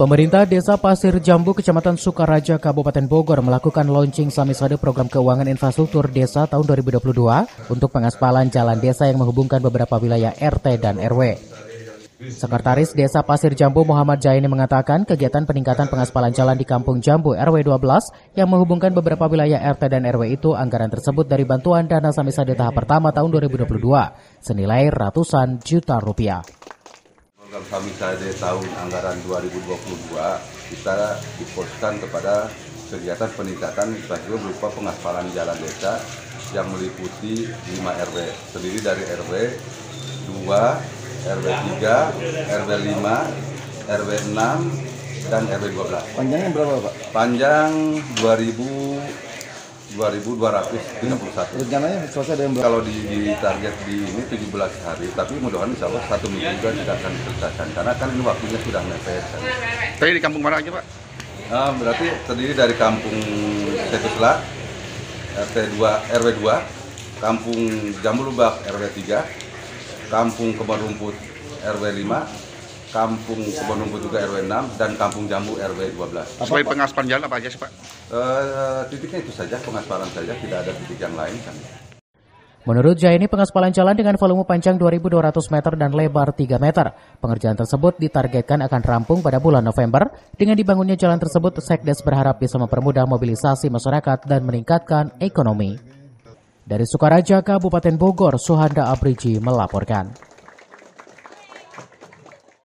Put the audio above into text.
Pemerintah Desa Pasir Jambu, Kecamatan Sukaraja, Kabupaten Bogor melakukan launching Samisade Program Keuangan Infrastruktur Desa tahun 2022 untuk pengaspalan jalan desa yang menghubungkan beberapa wilayah RT dan RW. Sekretaris Desa Pasir Jambu Muhammad Jaini mengatakan kegiatan peningkatan pengaspalan jalan di Kampung Jambu RW 12 yang menghubungkan beberapa wilayah RT dan RW itu anggaran tersebut dari bantuan dana Samisade tahap pertama tahun 2022 senilai ratusan juta rupiah. Program Samisade tahun anggaran 2022 kita difokuskan kepada kegiatan peningkatan infrastruktur berupa pengaspalan jalan desa yang meliputi 5 RW, terdiri dari RW 2, RW 3, RW 5, RW 6, dan RW 12. Panjangnya berapa, Pak? Panjang 2.231. Rencananya selesai dengan berapa? Kalau di target di ini 17 hari, tapi mudah-mudahan insya Allah 1 minggu juga tidak akan diselesaikan karena kan ini waktunya sudah mepet. Tadi di kampung mana aja, Pak? Berarti terdiri dari Kampung Setusla, RT 2, RW 2, Kampung Jambu Lubak RW 3, Kampung Kebon Rumput RW 5, Kampung Kebon Rumput juga RW 6, dan Kampung Jambu RW 12. Selain pengaspalan jalan apa aja sih, Pak? Titiknya itu saja, pengaspalan saja, tidak ada titik yang lain kan. Menurut Jaini, pengaspalan jalan dengan volume panjang 2.200 meter dan lebar 3 meter. Pengerjaan tersebut ditargetkan akan rampung pada bulan November. Dengan dibangunnya jalan tersebut, Sekdes berharap bisa mempermudah mobilisasi masyarakat dan meningkatkan ekonomi. Dari Sukaraja, Kabupaten Bogor, Suhanda Abriji melaporkan.